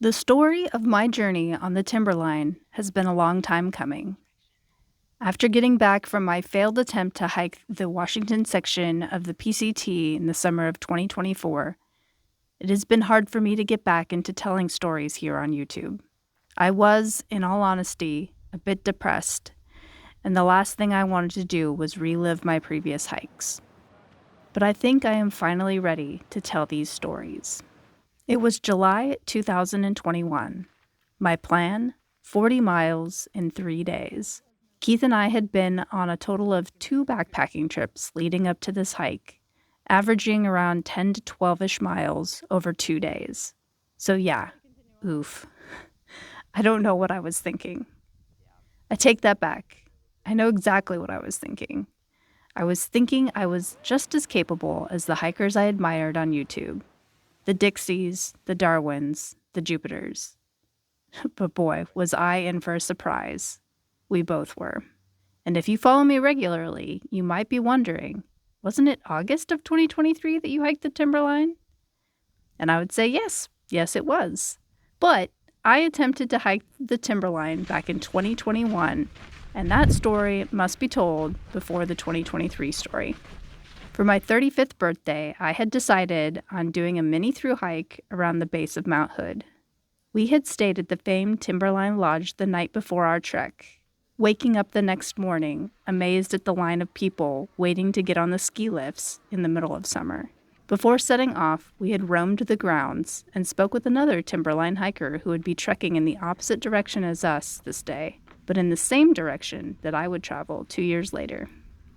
The story of my journey on the Timberline has been a long time coming. After getting back from my failed attempt to hike the Washington section of the PCT in the summer of 2024, it has been hard for me to get back into telling stories here on YouTube. I was, in all honesty, a bit depressed, and the last thing I wanted to do was relive my previous hikes. But I think I am finally ready to tell these stories. It was July 2021. My plan, 40 miles in 3 days. Keith and I had been on a total of 2 backpacking trips leading up to this hike, averaging around 10 to 12-ish miles over 2 days. So yeah, oof. I don't know what I was thinking. I take that back. I know exactly what I was thinking. I was thinking I was just as capable as the hikers I admired on YouTube. The Dixies, the Darwins, the Jupiters. But boy, was I in for a surprise. We both were. And if you follow me regularly, you might be wondering, wasn't it August of 2023 that you hiked the Timberline? And I would say yes, it was. But I attempted to hike the Timberline back in 2021, and that story must be told before the 2023 story. For my 35th birthday, I had decided on doing a mini thru hike around the base of Mount Hood. We had stayed at the famed Timberline Lodge the night before our trek, waking up the next morning amazed at the line of people waiting to get on the ski lifts in the middle of summer. Before setting off, we had roamed the grounds and spoke with another Timberline hiker who would be trekking in the opposite direction as us this day, but in the same direction that I would travel 2 years later.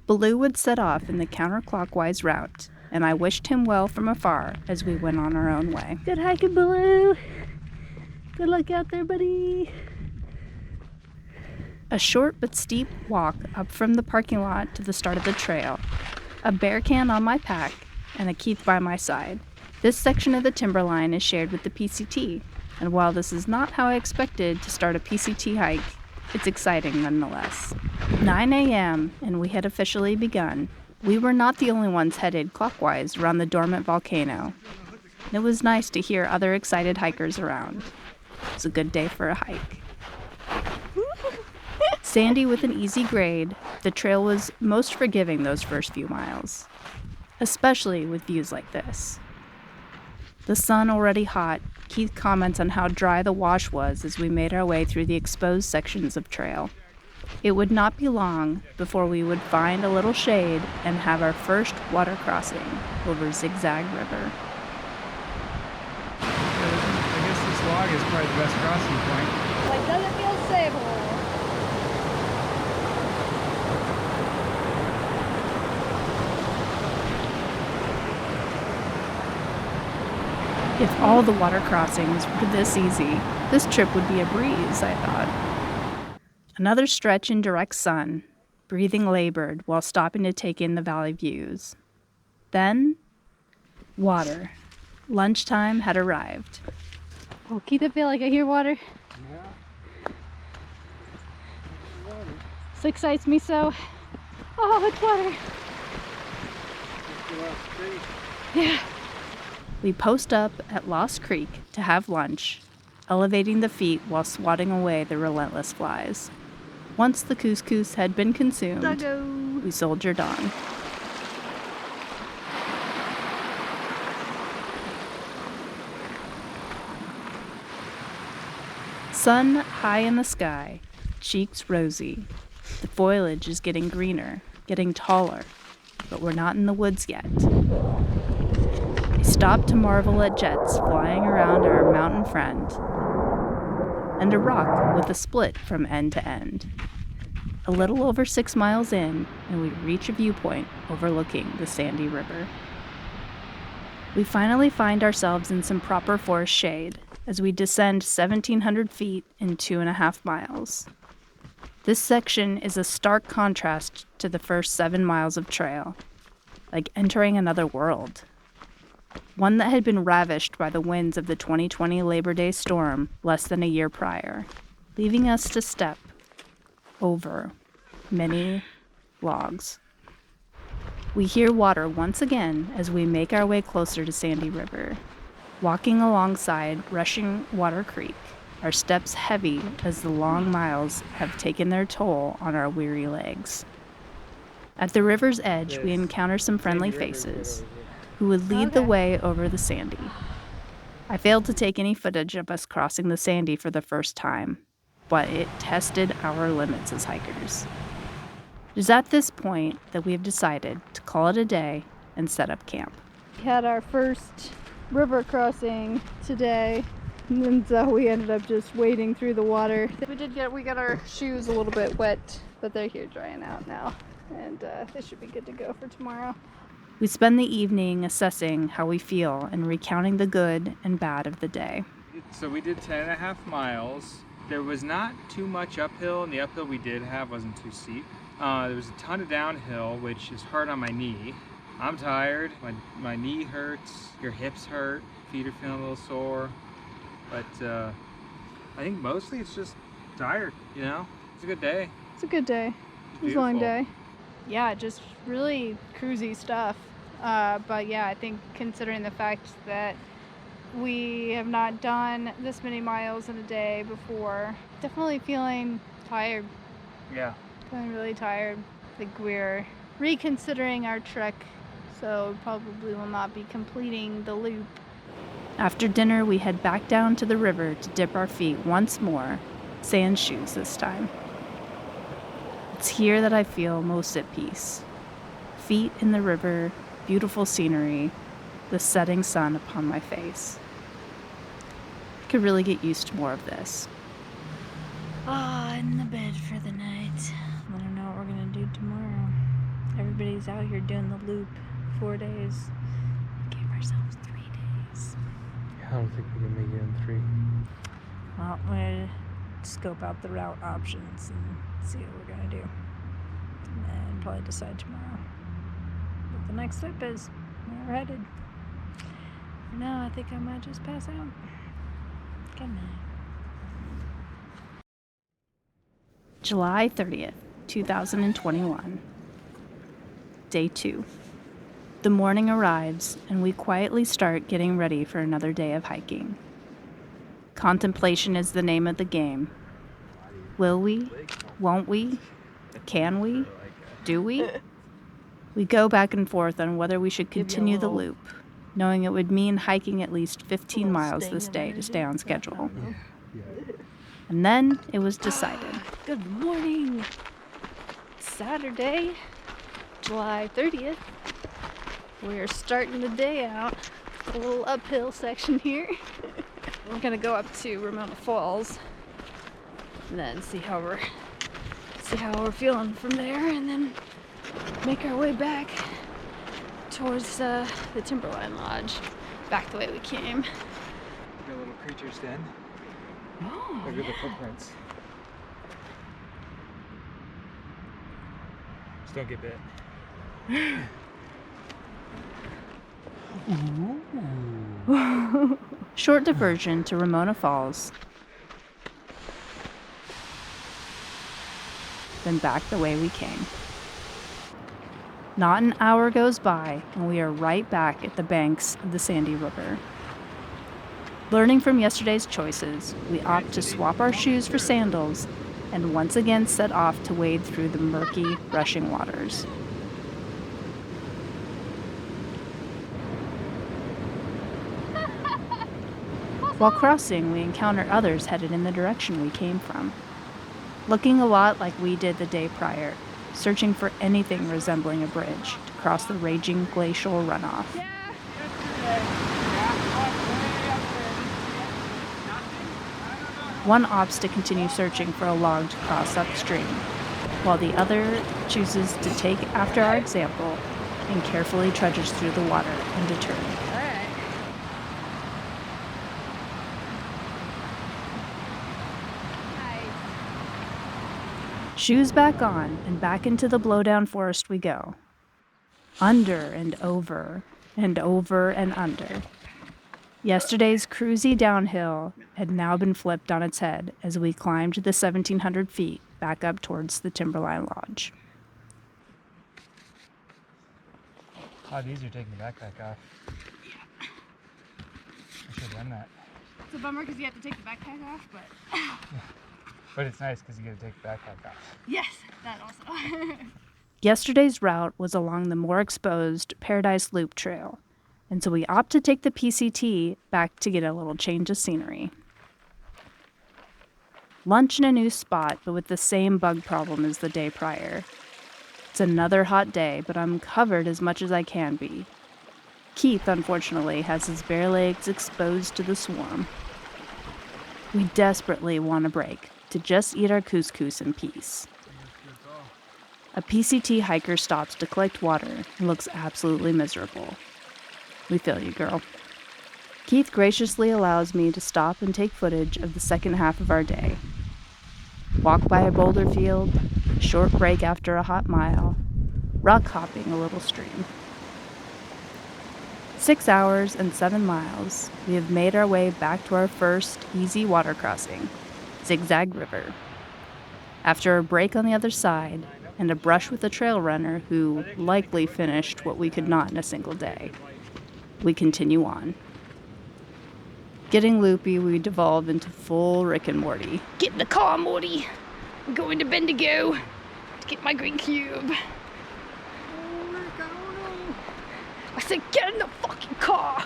Baloo would set off in the counterclockwise route, and I wished him well from afar as we went on our own way. Good hiking, Baloo. Good luck out there, buddy. A short but steep walk up from the parking lot to the start of the trail, a bear can on my pack, and a Keith by my side. This section of the Timberline is shared with the PCT, and while this is not how I expected to start a PCT hike, it's exciting nonetheless. 9 a.m. and we had officially begun. We were not the only ones headed clockwise around the dormant volcano. It was nice to hear other excited hikers around. It was a good day for a hike. Sandy with an easy grade, the trail was most forgiving those first few miles, especially with views like this. The sun already hot, Keith comments on how dry the wash was as we made our way through the exposed sections of trail. It would not be long before we would find a little shade and have our first water crossing over Zigzag River. I guess this log is probably the best crossing point. Like, doesn't feel stable. If all the water crossings were this easy, this trip would be a breeze, I thought. Another stretch in direct sun, breathing labored while stopping to take in the valley views. Then, water. Lunchtime had arrived. Oh, Keith, I feel like I hear water. Yeah. Water. This excites me so. Oh, it's water. Yeah. We post up at Lost Creek to have lunch, elevating the feet while swatting away the relentless flies. Once the couscous had been consumed, Duggo. we soldiered on. Sun high in the sky, cheeks rosy. The foliage is getting greener, getting taller, but we're not in the woods yet. I stopped to marvel at jets flying around our mountain friend, and a rock with a split from end to end. A little over 6 miles in, and we reach a viewpoint overlooking the Sandy River. We finally find ourselves in some proper forest shade as we descend 1,700 feet in 2.5 miles. This section is a stark contrast to the first 7 miles of trail, like entering another world. One that had been ravished by the winds of the 2020 Labor Day storm less than a year prior, leaving us to step over many logs. We hear water once again as we make our way closer to Sandy River. Walking alongside rushing Water Creek, our steps heavy as the long miles have taken their toll on our weary legs. At the river's edge, we encounter some friendly faces who would lead the way over the Sandy. I failed to take any footage of us crossing the Sandy for the first time, but it tested our limits as hikers. It is at this point that we have decided to call it a day and set up camp. We had our first river crossing today, and so we ended up just wading through the water. We got our shoes a little bit wet, but they're here drying out now, and they should be good to go for tomorrow. We spend the evening assessing how we feel and recounting the good and bad of the day. So we did 10.5 miles. There was not too much uphill, and the uphill we did have wasn't too steep. There was a ton of downhill, which is hard on my knee. I'm tired, my knee hurts, your hips hurt, feet are feeling a little sore. But I think mostly it's just tired, you know? It's a good day. It's a good day. It was a long day. Yeah, just really cruisy stuff. But yeah, I think considering the fact that we have not done this many miles in a day before, definitely feeling tired. Yeah. Feeling really tired. I think we're reconsidering our trek, so probably will not be completing the loop. After dinner, we head back down to the river to dip our feet once more, sand shoes this time. It's here that I feel most at peace. Feet in the river, beautiful scenery, the setting sun upon my face. I could really get used to more of this. In the bed for the night. I don't know what we're gonna do tomorrow. Everybody's out here doing the loop 4 days. We gave ourselves 3 days. I don't think we can make it in 3. Well, we're gonna scope out the route options and see what we're gonna do. And probably decide tomorrow what the next step is, where we're headed. For now, I think I might just pass out. Good night. July 30th, 2021. Day 2. The morning arrives, and we quietly start getting ready for another day of hiking. Contemplation is the name of the game. Will we? Won't we? Can we? Do we? We go back and forth on whether we should continue the loop, knowing it would mean hiking at least 15 miles this day to stay on schedule. And then it was decided. Good morning. Saturday, July 30th. We're starting the day out. A little uphill section here. We're gonna go up to Ramona Falls and then see how we're feeling from there, and then make our way back towards the Timberline Lodge, back the way we came. Got a little creature's den. Oh, Look at the footprints. Just don't get bit. Short diversion to Ramona Falls, then back the way we came. Not an hour goes by, and we are right back at the banks of the Sandy River. Learning from yesterday's choices, we opt to swap our shoes for sandals and once again set off to wade through the murky, rushing waters. While crossing, we encounter others headed in the direction we came from, looking a lot like we did the day prior, searching for anything resembling a bridge to cross the raging glacial runoff. One opts to continue searching for a log to cross upstream, while the other chooses to take after our example and carefully trudges through the water undeterred. Shoes back on, and back into the blowdown forest we go. Under and over and over and under. Yesterday's cruisy downhill had now been flipped on its head as we climbed the 1,700 feet back up towards the Timberline Lodge. Oh, these are taking the backpack off. I actually done that. It's a bummer because you have to take the backpack off, but But it's nice because you get to take the backpack off. yes, that also. Yesterday's route was along the more exposed Paradise Loop Trail, and so we opt to take the PCT back to get a little change of scenery. Lunch in a new spot, but with the same bug problem as the day prior. It's another hot day, but I'm covered as much as I can be. Keith, unfortunately, has his bare legs exposed to the swarm. We desperately want a break to just eat our couscous in peace. A PCT hiker stops to collect water and looks absolutely miserable. We feel you, girl. Keith graciously allows me to stop and take footage of the second half of our day. Walk by a boulder field, a short break after a hot mile, rock hopping a little stream. 6 hours and 7 miles, we have made our way back to our first easy water crossing, Zigzag River. After a break on the other side, and a brush with a trail runner who likely finished what we could not in a single day, we continue on. Getting loopy, we devolve into full Rick and Morty. Get in the car, Morty. I'm going to Bendigo to get my green cube. I said, get in the fucking car.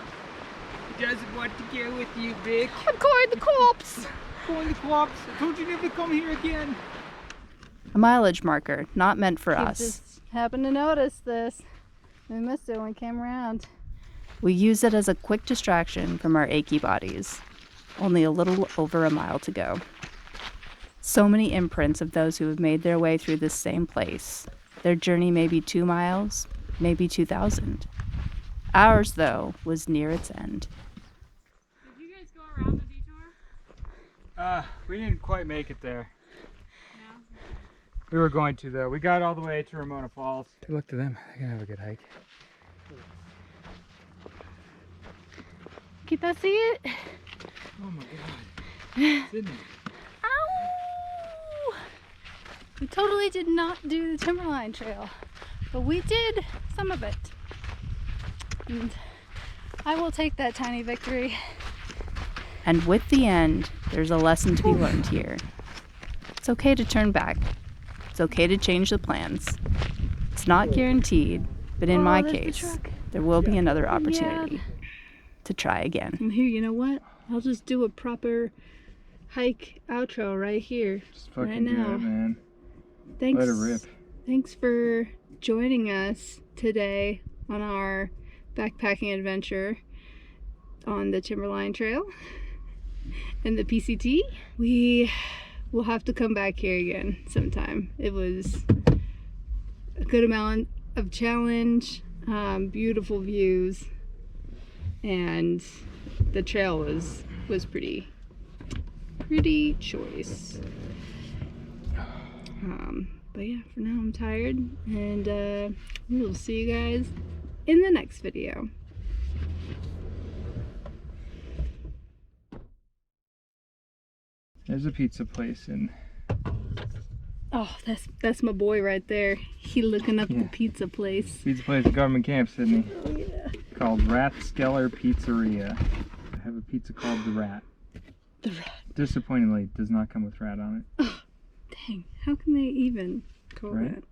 He doesn't want to go with you, Vic. I'm calling the cops. Going to co-ops. I told you never to come here again. A mileage marker, not meant for us. Just happened to notice this. We missed it when we came around. We use it as a quick distraction from our achy bodies. Only a little over a mile to go. So many imprints of those who have made their way through this same place. Their journey may be 2 miles, maybe 2,000. Ours, though, was near its end. Did you guys go around the detour? We didn't quite make it there. No. We were going to, though. We got all the way to Ramona Falls. Look to them. They're gonna have a good hike. Can I see it? Oh my god. Sydney. Ow! We totally did not do the Timberline Trail, but we did some of it. And I will take that tiny victory. And with the end, there's a lesson to be learned here. It's okay to turn back. It's okay to change the plans. It's not guaranteed, but in my case, there will be another opportunity to try again. And here, you know what? I'll just do a proper hike outro right here. Just fucking right now. do it, man. Thanks. Let it rip. Thanks for joining us today on our backpacking adventure on the Timberline Trail and the PCT. We will have to come back here again sometime. It was a good amount of challenge, beautiful views, and the trail was pretty choice. But yeah, for now I'm tired, and we will see you guys in the next video. There's a pizza place in. Oh, that's my boy right there. He looking up the Yeah. pizza place. Pizza place at Government Camp, Sydney. Oh yeah. Called Rathskeller Pizzeria. I have a pizza called the Rat. The rat. Disappointingly, it does not come with rat on it. Dang, how can they even call Right? that?